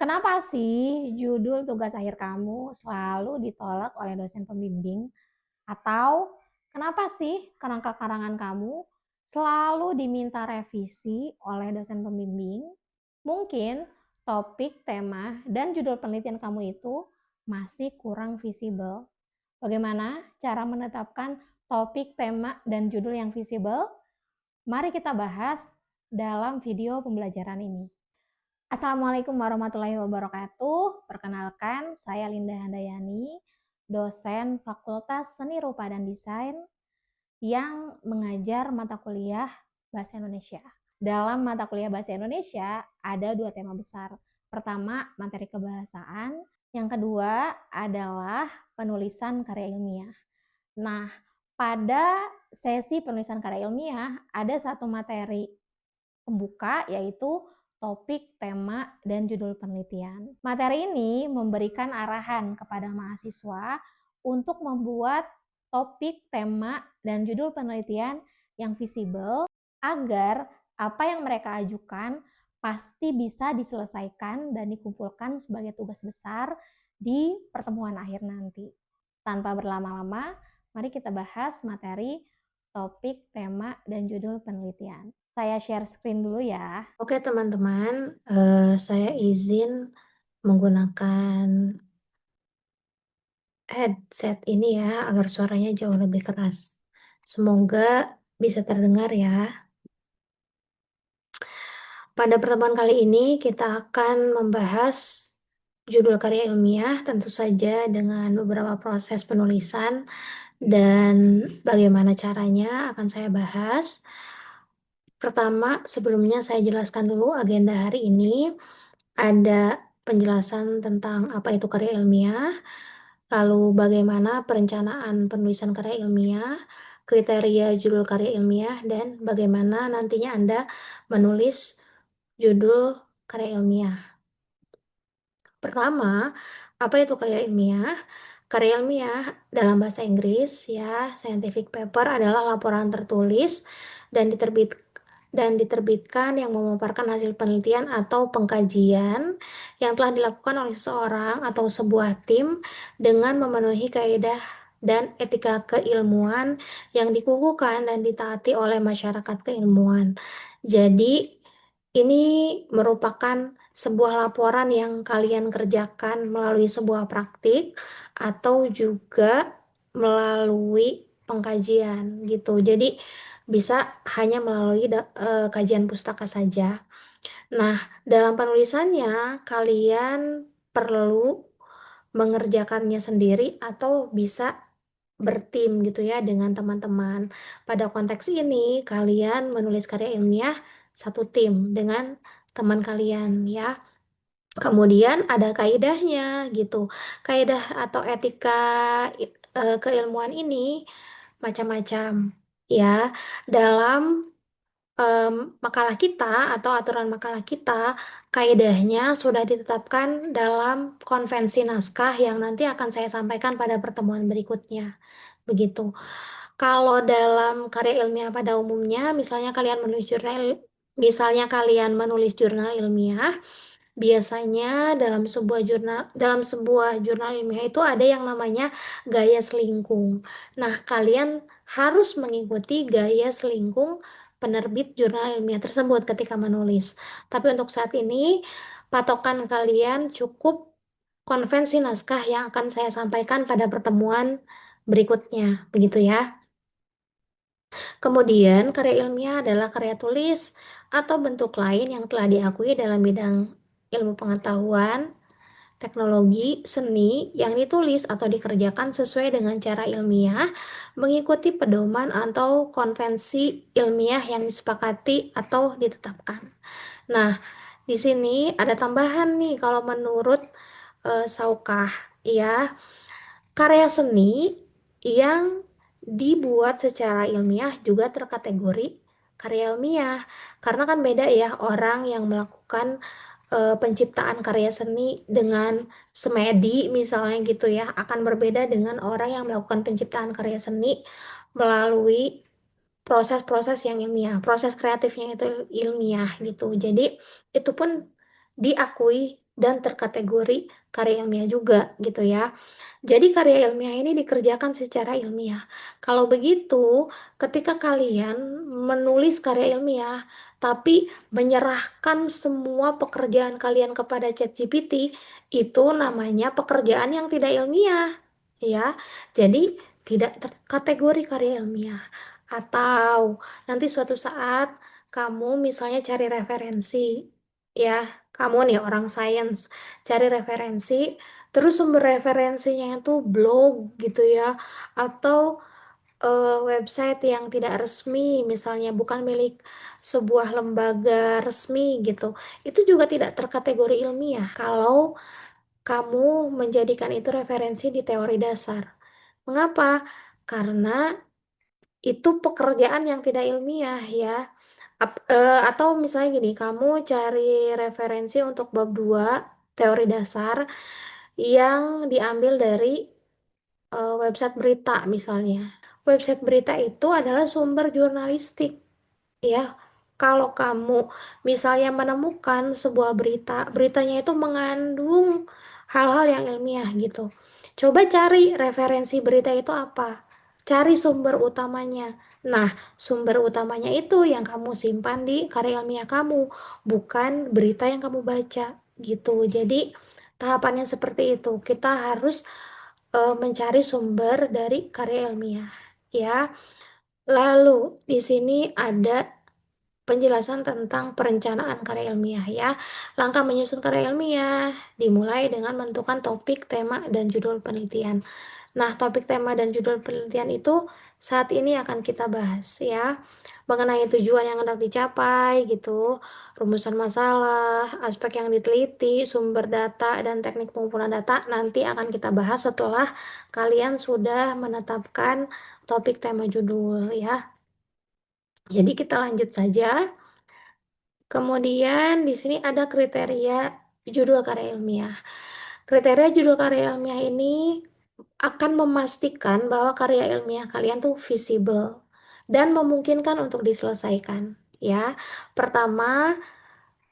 Kenapa sih judul tugas akhir kamu selalu ditolak oleh dosen pembimbing? Atau kenapa sih kerangka karangan kamu selalu diminta revisi oleh dosen pembimbing? Mungkin topik, tema, dan judul penelitian kamu itu masih kurang visible. Bagaimana cara menetapkan topik, tema, dan judul yang visible? Mari kita bahas dalam video pembelajaran ini. Assalamualaikum warahmatullahi wabarakatuh. Perkenalkan, saya Linda Handayani, dosen Fakultas Seni Rupa dan Desain yang mengajar mata kuliah Bahasa Indonesia. Dalam mata kuliah Bahasa Indonesia ada dua tema besar. Pertama, materi kebahasaan. Yang kedua adalah penulisan karya ilmiah. Nah, pada sesi penulisan karya ilmiah ada satu materi pembuka yaitu topik, tema, dan judul penelitian. Materi ini memberikan arahan kepada mahasiswa untuk membuat topik, tema, dan judul penelitian yang visible agar apa yang mereka ajukan pasti bisa diselesaikan dan dikumpulkan sebagai tugas besar di pertemuan akhir nanti. Tanpa berlama-lama, mari kita bahas materi topik, tema, dan judul penelitian. Saya share screen dulu ya. Oke teman-teman, saya izin menggunakan headset ini ya, agar suaranya jauh lebih keras. Semoga bisa terdengar ya. Pada pertemuan kali ini kita akan membahas judul karya ilmiah, tentu saja dengan beberapa proses penulisan dan bagaimana caranya akan saya bahas. Pertama, sebelumnya saya jelaskan dulu agenda hari ini. Ada penjelasan tentang apa itu karya ilmiah, lalu bagaimana perencanaan penulisan karya ilmiah, kriteria judul karya ilmiah, dan bagaimana nantinya Anda menulis judul karya ilmiah. Pertama, apa itu karya ilmiah? Karya ilmiah dalam bahasa Inggris ya, scientific paper adalah laporan tertulis dan diterbitkan yang memaparkan hasil penelitian atau pengkajian yang telah dilakukan oleh seseorang atau sebuah tim dengan memenuhi kaidah dan etika keilmuan yang dikukuhkan dan ditaati oleh masyarakat keilmuan. Jadi, ini merupakan sebuah laporan yang kalian kerjakan melalui sebuah praktik atau juga melalui pengkajian gitu. Jadi bisa hanya melalui kajian pustaka saja. Nah, dalam penulisannya kalian perlu mengerjakannya sendiri atau bisa bertim gitu ya dengan teman-teman. Pada konteks ini kalian menulis karya ilmiah satu tim dengan teman kalian ya. Kemudian ada kaidahnya gitu. Kaidah atau etika keilmuan ini macam-macam ya. Dalam makalah kita atau aturan makalah kita, kaidahnya sudah ditetapkan dalam konvensi naskah yang nanti akan saya sampaikan pada pertemuan berikutnya. Begitu. Kalau dalam karya ilmiah pada umumnya, misalnya kalian menulis jurnal ilmiah, biasanya dalam sebuah jurnal ilmiah itu ada yang namanya gaya selingkung. Nah, kalian harus mengikuti gaya selingkung penerbit jurnal ilmiah tersebut ketika menulis. Tapi untuk saat ini, patokan kalian cukup konvensi naskah yang akan saya sampaikan pada pertemuan berikutnya, begitu ya. Kemudian, karya ilmiah adalah karya tulis atau bentuk lain yang telah diakui dalam bidang ilmu pengetahuan, teknologi, seni yang ditulis atau dikerjakan sesuai dengan cara ilmiah, mengikuti pedoman atau konvensi ilmiah yang disepakati atau ditetapkan. Nah, di sini ada tambahan nih kalau menurut Saukah, ya, karya seni yang dibuat secara ilmiah juga terkategori karya ilmiah. Karena kan beda ya orang yang melakukan penciptaan karya seni dengan semedi misalnya gitu ya, akan berbeda dengan orang yang melakukan penciptaan karya seni melalui proses-proses yang ilmiah, proses kreatifnya itu ilmiah gitu. Jadi itu pun diakui dan terkategori karya ilmiah juga gitu ya. Jadi karya ilmiah ini dikerjakan secara ilmiah. Kalau begitu, ketika kalian menulis karya ilmiah, tapi menyerahkan semua pekerjaan kalian kepada ChatGPT, itu namanya pekerjaan yang tidak ilmiah, ya. Jadi tidak terkategori karya ilmiah. Atau nanti suatu saat kamu misalnya cari referensi, ya, kamu nih orang sains, cari referensi. Terus sumber referensinya itu blog gitu ya, atau website yang tidak resmi, misalnya bukan milik sebuah lembaga resmi gitu. Itu juga tidak terkategori ilmiah kalau kamu menjadikan itu referensi di teori dasar. Mengapa? Karena itu pekerjaan yang tidak ilmiah ya. Atau misalnya gini, kamu cari referensi untuk bab 2 teori dasar yang diambil dari website berita misalnya. Website berita itu adalah sumber jurnalistik ya. Kalau kamu misalnya menemukan sebuah berita, beritanya itu mengandung hal-hal yang ilmiah gitu. Coba cari referensi berita itu apa? Cari sumber utamanya. Nah, sumber utamanya itu yang kamu simpan di karya ilmiah kamu, bukan berita yang kamu baca gitu. Jadi, tahapannya seperti itu. Kita harus mencari sumber dari karya ilmiah, ya. Lalu di sini ada penjelasan tentang perencanaan karya ilmiah ya. Langkah menyusun karya ilmiah dimulai dengan menentukan topik, tema, dan judul penelitian. Nah, topik, tema, dan judul penelitian itu saat ini akan kita bahas ya. Mengenai tujuan yang hendak dicapai gitu, rumusan masalah, aspek yang diteliti, sumber data, dan teknik pengumpulan data nanti akan kita bahas setelah kalian sudah menetapkan topik, tema, judul ya. Jadi kita lanjut saja. Kemudian di sini ada kriteria judul karya ilmiah. Kriteria judul karya ilmiah ini akan memastikan bahwa karya ilmiah kalian tuh visible dan memungkinkan untuk diselesaikan. Ya, pertama,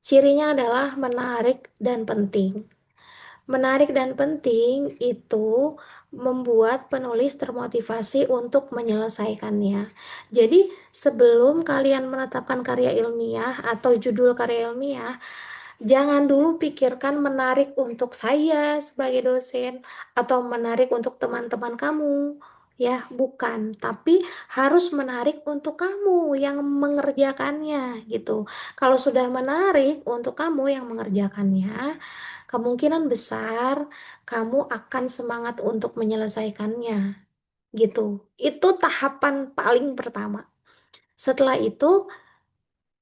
cirinya adalah menarik dan penting. Menarik dan penting itu membuat penulis termotivasi untuk menyelesaikannya. Jadi, sebelum kalian menetapkan karya ilmiah atau judul karya ilmiah, jangan dulu pikirkan menarik untuk saya sebagai dosen atau menarik untuk teman-teman kamu. Ya, bukan, tapi harus menarik untuk kamu yang mengerjakannya gitu. Kalau sudah menarik untuk kamu yang mengerjakannya, kemungkinan besar kamu akan semangat untuk menyelesaikannya gitu. Itu tahapan paling pertama. Setelah itu,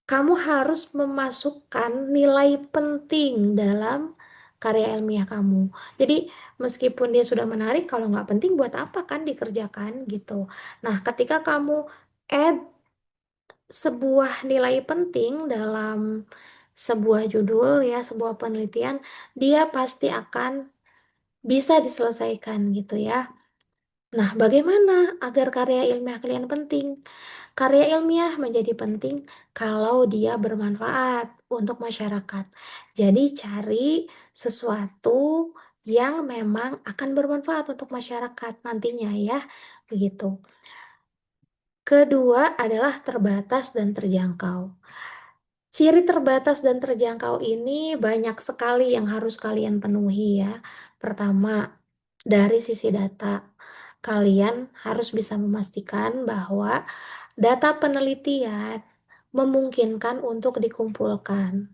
kamu harus memasukkan nilai penting dalam karya ilmiah kamu. Jadi, meskipun dia sudah menarik, kalau nggak penting buat apa kan dikerjakan gitu. Nah, ketika kamu add sebuah nilai penting dalam sebuah judul ya, sebuah penelitian, dia pasti akan bisa diselesaikan gitu ya. Nah, bagaimana agar karya ilmiah kalian penting? Karya ilmiah menjadi penting kalau dia bermanfaat untuk masyarakat. Jadi cari sesuatu yang memang akan bermanfaat untuk masyarakat nantinya ya, begitu. Kedua adalah terbatas dan terjangkau. Ciri terbatas dan terjangkau ini banyak sekali yang harus kalian penuhi ya. Pertama, dari sisi data, kalian harus bisa memastikan bahwa data penelitian memungkinkan untuk dikumpulkan.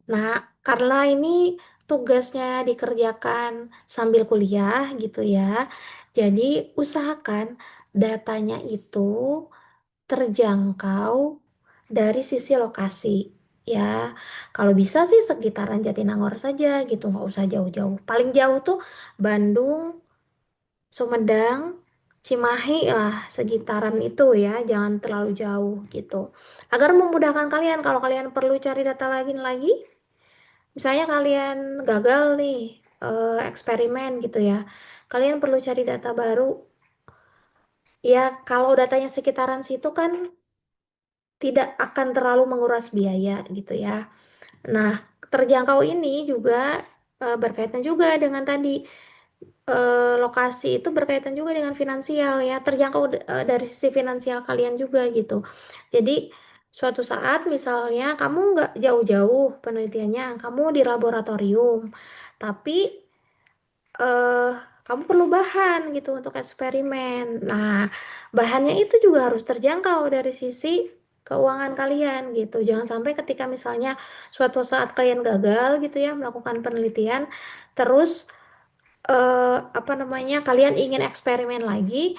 Nah, karena ini tugasnya dikerjakan sambil kuliah gitu ya. Jadi, usahakan datanya itu terjangkau dari sisi lokasi. Ya, kalau bisa sih sekitaran Jatinangor saja gitu, nggak usah jauh-jauh. Paling jauh tuh Bandung, Sumedang, Cimahi lah, sekitaran itu ya, jangan terlalu jauh gitu. Agar memudahkan kalian kalau kalian perlu cari data lagi, misalnya kalian gagal nih eksperimen gitu ya. Kalian perlu cari data baru. Ya, kalau datanya sekitaran situ kan tidak akan terlalu menguras biaya gitu ya. Nah, terjangkau ini juga berkaitan juga dengan tadi lokasi itu berkaitan juga dengan finansial ya, terjangkau dari sisi finansial kalian juga gitu. Jadi suatu saat misalnya kamu nggak jauh-jauh penelitiannya, kamu di laboratorium, tapi eh kamu perlu bahan gitu untuk eksperimen. Nah, bahannya itu juga harus terjangkau dari sisi keuangan kalian gitu. Jangan sampai ketika misalnya suatu saat kalian gagal gitu ya melakukan penelitian, terus apa namanya kalian ingin eksperimen lagi.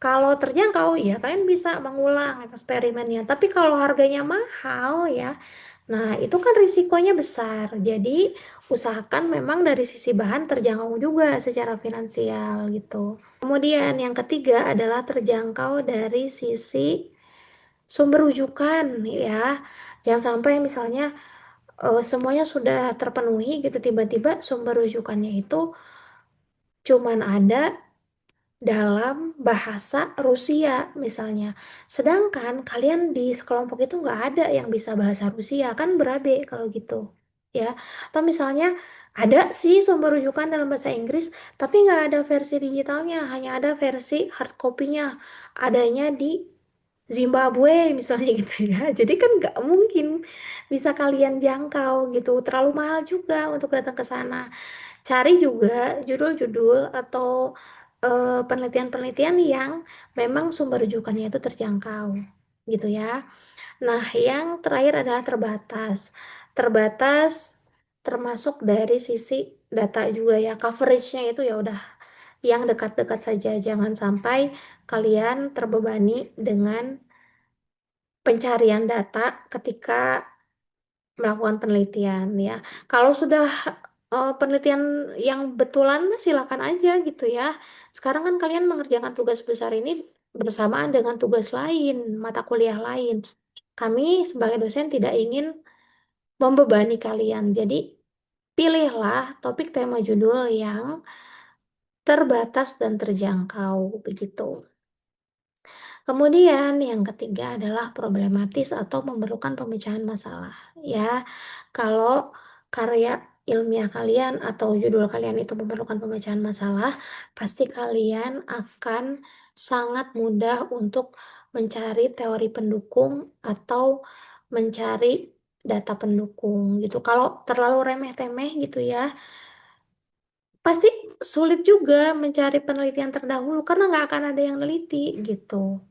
Kalau terjangkau ya kalian bisa mengulang eksperimennya. Tapi kalau harganya mahal ya, nah, itu kan risikonya besar. Jadi, usahakan memang dari sisi bahan terjangkau juga secara finansial gitu. Kemudian yang ketiga adalah terjangkau dari sisi sumber rujukan ya. Jangan sampai misalnya semuanya sudah terpenuhi gitu tiba-tiba sumber rujukannya itu cuman ada dalam bahasa Rusia misalnya. Sedangkan kalian di sekelompok itu nggak ada yang bisa bahasa Rusia, kan berabe kalau gitu. Ya, atau misalnya ada sih sumber rujukan dalam bahasa Inggris, tapi nggak ada versi digitalnya, hanya ada versi hard copy-nya, adanya di Zimbabwe misalnya gitu ya. Jadi kan nggak mungkin bisa kalian jangkau gitu, terlalu mahal juga untuk datang ke sana. Cari juga judul-judul atau penelitian-penelitian yang memang sumber rujukannya itu terjangkau gitu ya. Nah, yang terakhir adalah terbatas. Terbatas termasuk dari sisi data juga ya. Coveragenya itu ya udah yang dekat-dekat saja. Jangan sampai kalian terbebani dengan pencarian data ketika melakukan penelitian ya. Kalau sudah penelitian yang betulan silakan aja gitu ya. Sekarang kan kalian mengerjakan tugas besar ini bersamaan dengan tugas lain, mata kuliah lain. Kami sebagai dosen tidak ingin membebani kalian. Jadi pilihlah topik tema judul yang terbatas dan terjangkau begitu. Kemudian yang ketiga adalah problematis atau memerlukan pemecahan masalah. Ya, kalau karya ilmiah kalian atau judul kalian itu memerlukan pemecahan masalah, pasti kalian akan sangat mudah untuk mencari teori pendukung atau mencari data pendukung gitu. Kalau terlalu remeh-temeh gitu ya, pasti sulit juga mencari penelitian terdahulu karena nggak akan ada yang neliti gitu.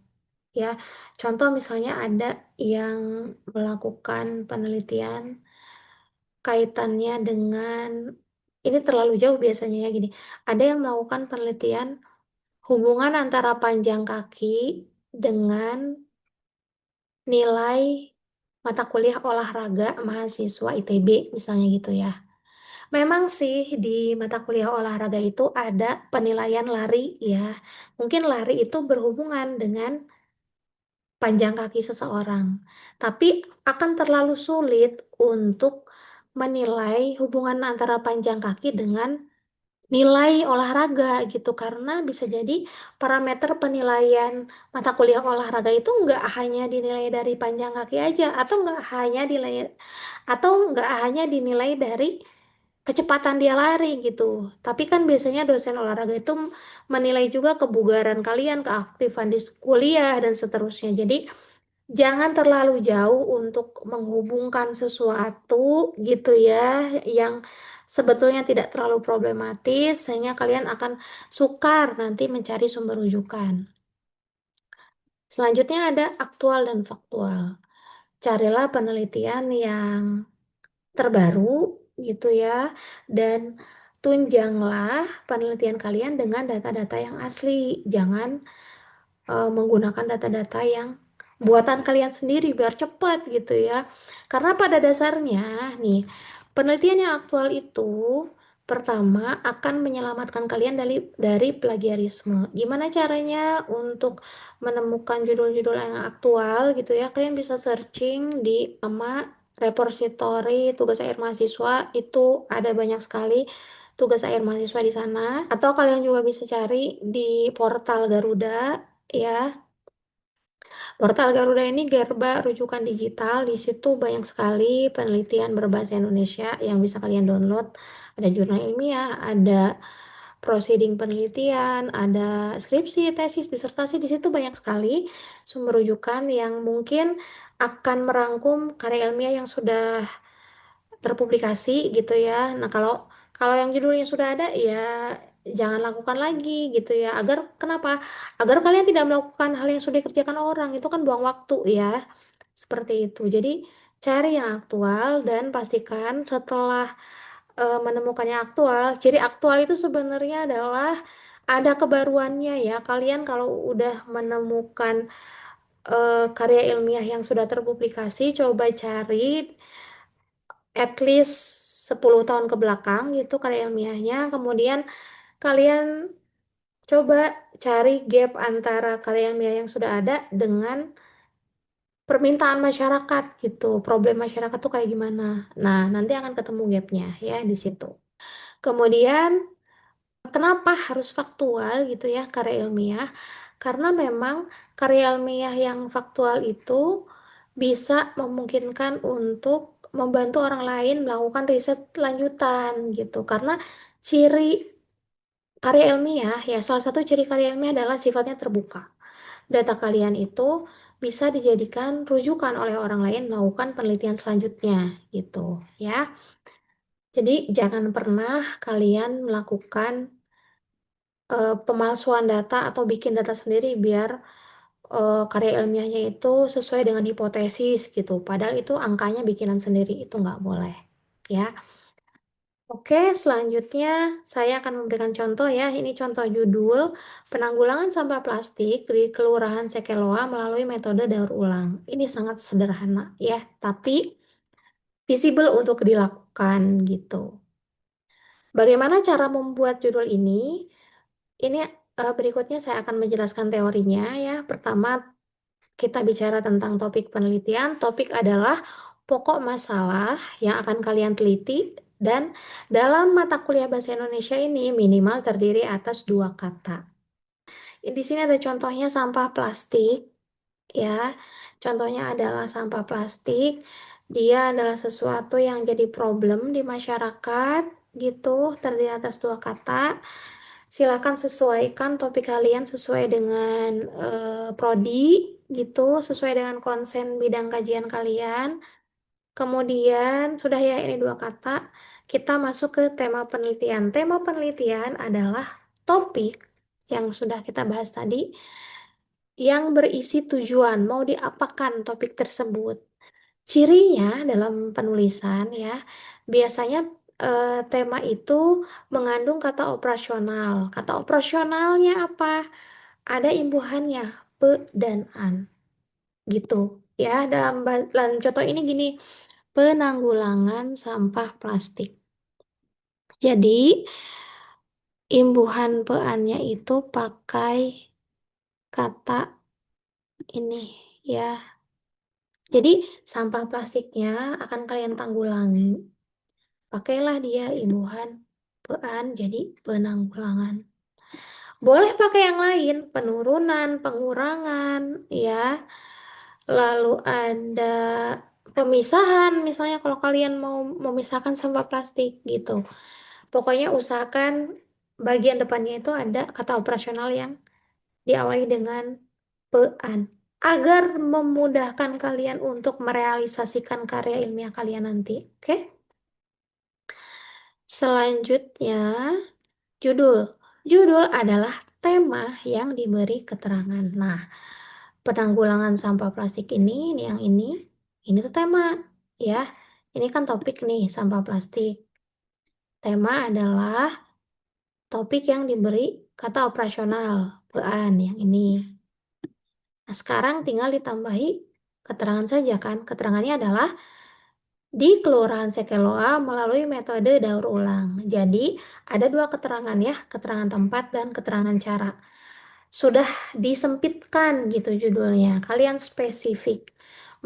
Ya, contoh misalnya ada yang melakukan penelitian kaitannya dengan ini terlalu jauh biasanya ya gini. Ada yang melakukan penelitian hubungan antara panjang kaki dengan nilai mata kuliah olahraga mahasiswa ITB misalnya gitu ya. Memang sih di mata kuliah olahraga itu ada penilaian lari ya. Mungkin lari itu berhubungan dengan panjang kaki seseorang. Tapi akan terlalu sulit untuk menilai hubungan antara panjang kaki dengan nilai olahraga gitu karena bisa jadi parameter penilaian mata kuliah olahraga itu nggak hanya dinilai dari panjang kaki aja atau nggak hanya dinilai dari kecepatan dia lari gitu. Tapi kan biasanya dosen olahraga itu menilai juga kebugaran kalian, keaktifan di kuliah dan seterusnya. Jadi jangan terlalu jauh untuk menghubungkan sesuatu gitu ya yang sebetulnya tidak terlalu problematis sehingga kalian akan sukar nanti mencari sumber rujukan. Selanjutnya ada aktual dan faktual. Carilah penelitian yang terbaru gitu ya dan tunjanglah penelitian kalian dengan data-data yang asli. Jangan menggunakan data-data yang buatan kalian sendiri biar cepat gitu ya. Karena pada dasarnya nih, penelitian yang aktual itu pertama akan menyelamatkan kalian dari plagiarisme. Gimana caranya untuk menemukan judul-judul yang aktual gitu ya? Kalian bisa searching di nama repository tugas akhir mahasiswa itu ada banyak sekali tugas akhir mahasiswa di sana atau kalian juga bisa cari di portal Garuda ya Portal Garuda ini Gerba rujukan digital. Di situ banyak sekali penelitian berbahasa Indonesia yang bisa kalian download. Ada jurnal ilmiah, ada proceeding penelitian, ada skripsi, tesis, disertasi. Di situ banyak sekali sumber rujukan yang mungkin akan merangkum karya ilmiah yang sudah terpublikasi gitu ya. Nah, kalau kalau yang judulnya sudah ada ya jangan lakukan lagi gitu ya. Agar kenapa? Agar kalian tidak melakukan hal yang sudah dikerjakan orang. Itu kan buang waktu ya. Seperti itu. Jadi cari yang aktual dan pastikan setelah menemukan yang aktual. Ciri aktual itu sebenarnya adalah ada kebaruannya ya. Kalian kalau udah menemukan karya ilmiah yang sudah terpublikasi, coba cari at least 10 tahun ke belakang gitu karya ilmiahnya. Kemudian kalian coba cari gap antara karya ilmiah yang sudah ada dengan permintaan masyarakat gitu. Problem masyarakat tuh kayak gimana. Nah, nanti akan ketemu gapnya ya di situ. Kemudian kenapa harus faktual gitu ya karya ilmiah? Karena memang karya ilmiah yang faktual itu bisa memungkinkan untuk membantu orang lain melakukan riset lanjutan gitu. Karena ciri karya ilmiah ya salah satu ciri karya ilmiah adalah sifatnya terbuka. Data kalian itu bisa dijadikan rujukan oleh orang lain melakukan penelitian selanjutnya gitu ya. Jadi jangan pernah kalian melakukan pemalsuan data atau bikin data sendiri biar karya ilmiahnya itu sesuai dengan hipotesis gitu. Padahal itu angkanya bikinan sendiri, itu nggak boleh. Ya, oke. Selanjutnya saya akan memberikan contoh ya. Ini contoh judul penanggulangan sampah plastik di Kelurahan Sekeloa melalui metode daur ulang. Ini sangat sederhana ya, tapi visible untuk dilakukan gitu. Bagaimana cara membuat judul ini? Ini berikutnya saya akan menjelaskan teorinya ya. Pertama, kita bicara tentang topik penelitian. Topik adalah pokok masalah yang akan kalian teliti dan dalam mata kuliah bahasa Indonesia ini minimal terdiri atas dua kata. Di sini ada contohnya sampah plastik ya. Contohnya adalah sampah plastik. Dia adalah sesuatu yang jadi problem di masyarakat gitu, terdiri atas dua kata. Silakan sesuaikan topik kalian sesuai dengan prodi gitu, sesuai dengan konsen bidang kajian kalian. Kemudian sudah ya ini dua kata, kita masuk ke tema penelitian. Tema penelitian adalah topik yang sudah kita bahas tadi yang berisi tujuan, mau diapakan topik tersebut. Cirinya dalam penulisan ya, biasanya tema itu mengandung kata operasional. Kata operasionalnya apa? Ada imbuhannya, pe dan an. Gitu. Ya, dalam contoh ini gini, penanggulangan sampah plastik. Jadi, imbuhan pe-annya itu pakai kata ini ya. Jadi, sampah plastiknya akan kalian tanggulangi. Pakailah dia imbuhan pean jadi penanggulangan. Boleh pakai yang lain, penurunan, pengurangan, ya. Lalu ada pemisahan, misalnya kalau kalian mau memisahkan sampah plastik gitu. Pokoknya usahakan bagian depannya itu ada kata operasional yang diawali dengan pean agar memudahkan kalian untuk merealisasikan karya ilmiah kalian nanti. Oke? Selanjutnya, judul. Judul adalah tema yang diberi keterangan. Nah, penanggulangan sampah plastik ini yang ini tuh tema ya. Ini kan topik nih, sampah plastik. Tema adalah topik yang diberi kata operasional, pean yang ini. Nah, sekarang tinggal ditambahi keterangan saja kan. Keterangannya adalah di Kelurahan Sekeloa melalui metode daur ulang. Jadi, ada dua keterangan ya, keterangan tempat dan keterangan cara. Sudah disempitkan gitu judulnya. Kalian spesifik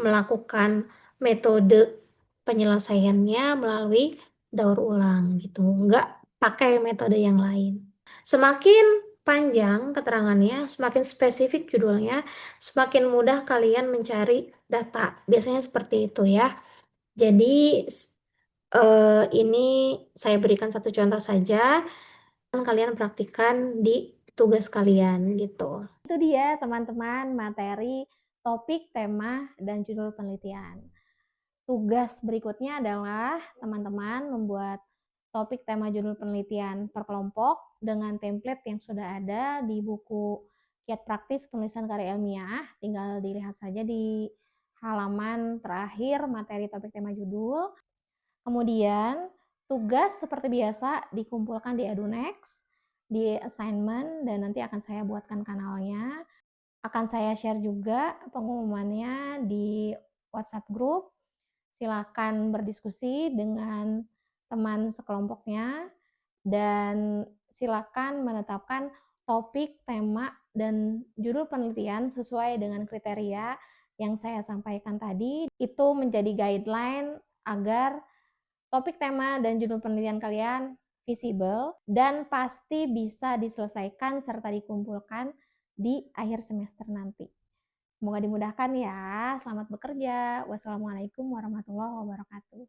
melakukan metode penyelesaiannya melalui daur ulang gitu. Nggak pakai metode yang lain. Semakin panjang keterangannya, semakin spesifik judulnya, semakin mudah kalian mencari data. Biasanya seperti itu ya. Jadi, ini saya berikan satu contoh saja, dan kalian praktikkan di tugas kalian gitu. Itu dia teman-teman materi, topik, tema, dan judul penelitian. Tugas berikutnya adalah teman-teman membuat topik, tema, judul penelitian per kelompok dengan template yang sudah ada di buku Kiat Praktis Penulisan Karya Ilmiah. Tinggal dilihat saja di halaman terakhir materi topik, tema, judul. Kemudian tugas seperti biasa dikumpulkan di Edunext, di assignment, dan nanti akan saya buatkan kanalnya. Akan saya share juga pengumumannya di WhatsApp group. Silakan berdiskusi dengan teman sekelompoknya dan silakan menetapkan topik, tema, dan judul penelitian sesuai dengan kriteria yang saya sampaikan tadi. Itu menjadi guideline agar topik, tema, dan judul penelitian kalian visible dan pasti bisa diselesaikan serta dikumpulkan di akhir semester nanti. Semoga dimudahkan ya. Selamat bekerja. Wassalamualaikum warahmatullahi wabarakatuh.